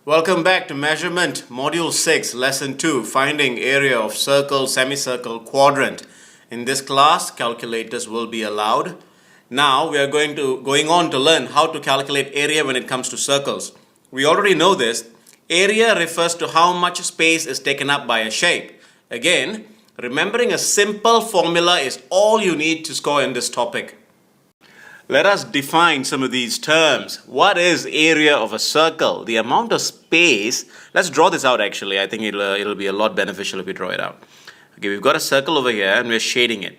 Welcome back to Measurement, Module 6, Lesson 2, Finding Area of Circle, Semicircle, Quadrant. In this class, calculators will be allowed. Now, we are going on to learn how to calculate area when it comes to circles. We already know this. Area refers to how much space is taken up by a shape. Again, remembering a simple formula is all you need to score in this topic. Let us define some of these terms. What is area of a circle? The amount of space. Let's draw this out actually. I think it'll be a lot beneficial if we draw it out. Okay, we've got a circle over here and we're shading it.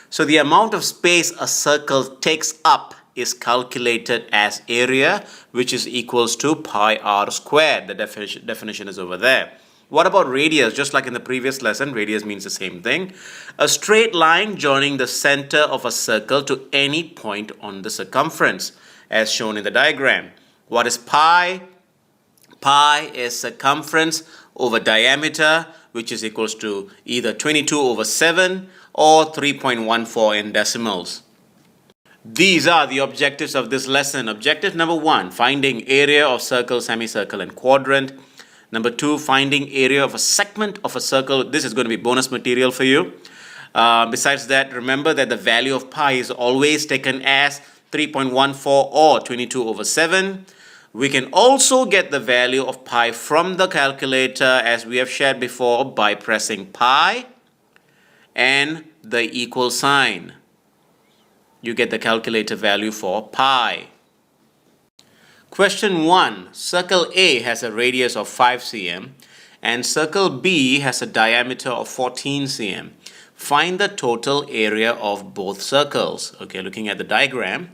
So the amount of space a circle takes up is calculated as area, which is equals to pi r squared. The definition is over there. What about radius? Just like in the previous lesson, radius means the same thing. A straight line joining the center of a circle to any point on the circumference, as shown in the diagram. What is pi? Pi is circumference over diameter, which is equals to either 22/7 or 3.14 in decimals. These are the objectives of this lesson. Objective number 1, finding area of circle, semicircle, and quadrant. Number 2, finding area of a segment of a circle. This is going to be bonus material for you. Besides that, remember that the value of pi is always taken as 3.14 or 22/7. We can also get the value of pi from the calculator, as we have shared before, by pressing pi and the equal sign. You get the calculator value for pi. Question 1. Circle A has a radius of 5 cm and circle B has a diameter of 14 cm. Find the total area of both circles. Okay, looking at the diagram.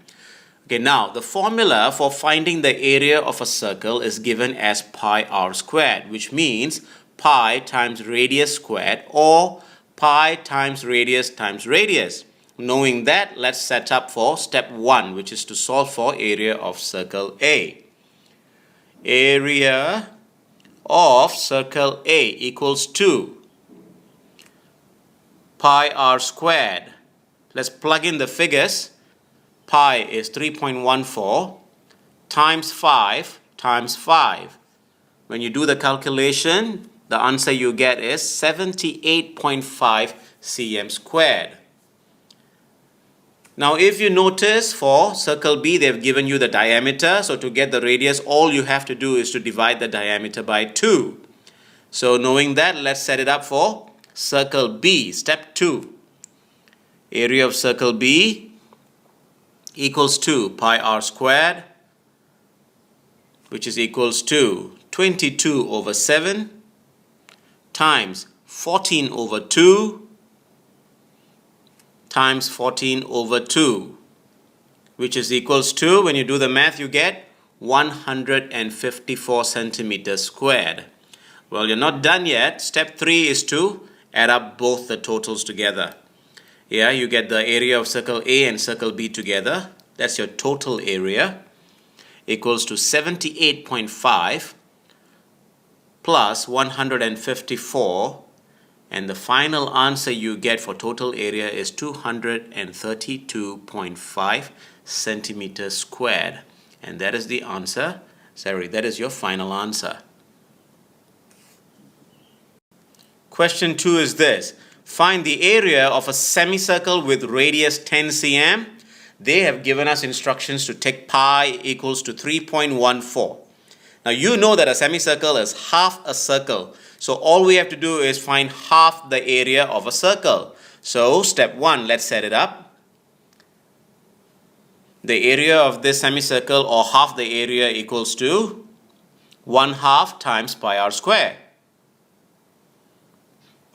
Okay, now the formula for finding the area of a circle is given as pi r squared, which means pi times radius squared or pi times radius times radius. Knowing that, let's set up for step 1, which is to solve for area of circle A. Area of circle A equals to pi r squared. Let's plug in the figures. Pi is 3.14 times 5 times 5. When you do the calculation, the answer you get is 78.5 cm squared. Now, if you notice for circle B, they've given you the diameter. So to get the radius, all you have to do is to divide the diameter by 2. So knowing that, let's set it up for circle B. Step 2. Area of circle B equals to pi r squared, which is equals to 22/7 times 14/2 times 14/2, which is equals to, when you do the math, you get 154 centimeters squared. Well, you're not done yet. Step 3 is to add up both the totals together. Yeah, you get the area of circle A and circle B together. That's your total area, equals to 78.5 plus 154. And the final answer you get for total area is 232.5 centimeters squared. And that is the answer. That is your final answer. Question 2 is this. Find the area of a semicircle with radius 10 cm. They have given us instructions to take pi equals to 3.14. Now you know that a semicircle is half a circle. So all we have to do is find half the area of a circle. So step 1, let's set it up. The area of this semicircle, or half the area, equals to 1/2 times pi r squared.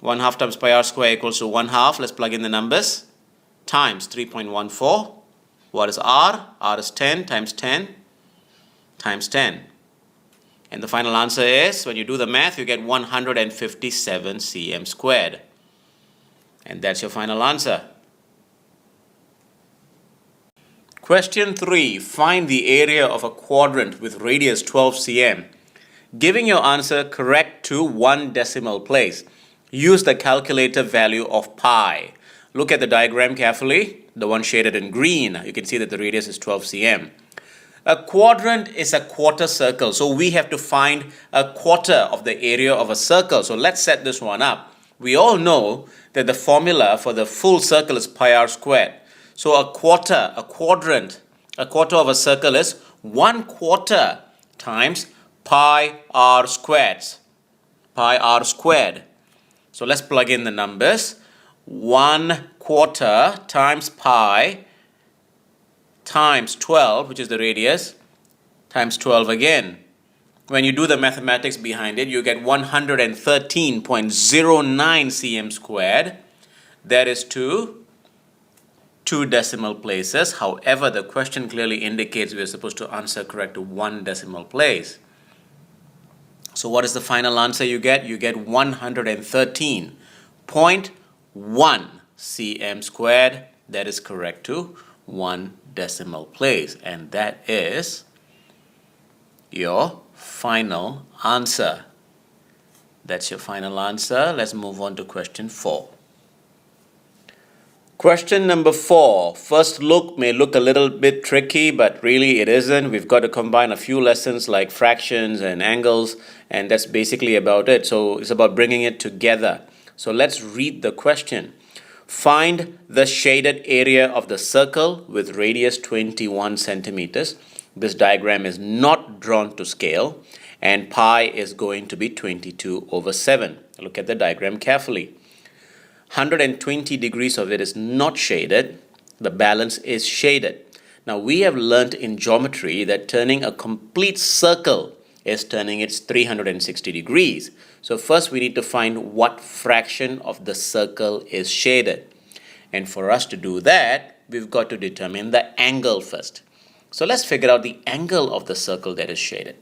1/2 times pi r squared equals to 1/2. Let's plug in the numbers. Times 3.14. What is r? R is 10 times 10 times 10. And the final answer is, when you do the math, you get 157 cm squared. And that's your final answer. Question 3. Find the area of a quadrant with radius 12 cm. Giving your answer correct to 1 decimal place. Use the calculator value of pi. Look at the diagram carefully, the one shaded in green. You can see that the radius is 12 cm. A quadrant is a quarter circle. So we have to find a quarter of the area of a circle. So let's set this one up. We all know that the formula for the full circle is pi r squared. So a quarter, a quadrant, a quarter of a circle is 1/4 times pi r squared. Pi r squared. So let's plug in the numbers. 1/4 times pi times 12, which is the radius, times 12 again. When you do the mathematics behind it, you get 113.09 cm squared. That is to 2 decimal places. However, the question clearly indicates we are supposed to answer correct to 1 decimal place. So what is the final answer you get? You get 113.1 cm squared. That is correct to 1 decimal place. And that is your final answer. That's your final answer. Let's move on to question 4. Question number 4. First look may look a little bit tricky, but really it isn't. We've got to combine a few lessons like fractions and angles, and that's basically about it. So it's about bringing it together. So let's read the question. Find the shaded area of the circle with radius 21 centimeters. This diagram is not drawn to scale, and pi is going to be 22/7. Look at the diagram carefully. 120 degrees of it is not shaded. The balance is shaded. Now we have learnt in geometry that turning a complete circle is turning it 360 degrees. So first we need to find what fraction of the circle is shaded. And for us to do that, we've got to determine the angle first. So let's figure out the angle of the circle that is shaded.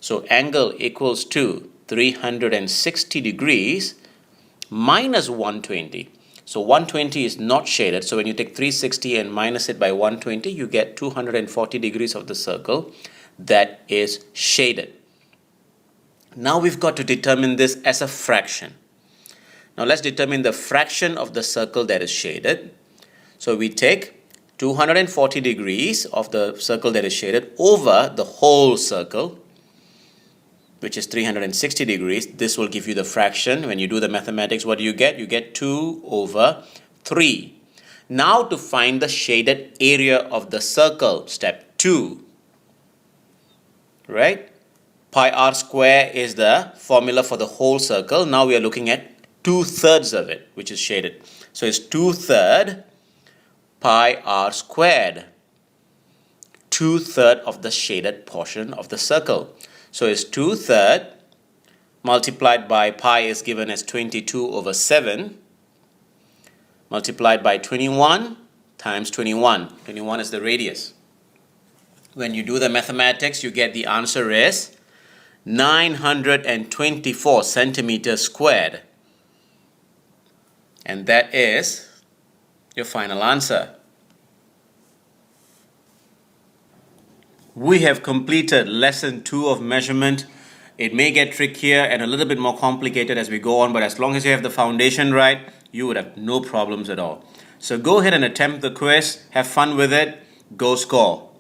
So angle equals to 360 degrees minus 120. So 120 is not shaded. So when you take 360 and minus it by 120, you get 240 degrees of the circle that is shaded. Now we've got to determine this as a fraction. Now let's determine the fraction of the circle that is shaded. So we take 240 degrees of the circle that is shaded over the whole circle, which is 360 degrees. This will give you the fraction. When you do the mathematics, what do you get? You get 2/3. Now to find the shaded area of the circle, step 2. Right? Pi r square is the formula for the whole circle. Now we are looking at 2/3 of it, which is shaded. So it's 2/3 pi r squared. 2/3 of the shaded portion of the circle. So it's 2/3 multiplied by pi is given as 22/7 multiplied by 21 times 21. 21 is the radius. When you do the mathematics, you get the answer is 924 centimeters squared. And that is your final answer. We have completed lesson 2 of measurement. It may get trickier and a little bit more complicated as we go on, but as long as you have the foundation right, you would have no problems at all. So go ahead and attempt the quiz. Have fun with it. Go score.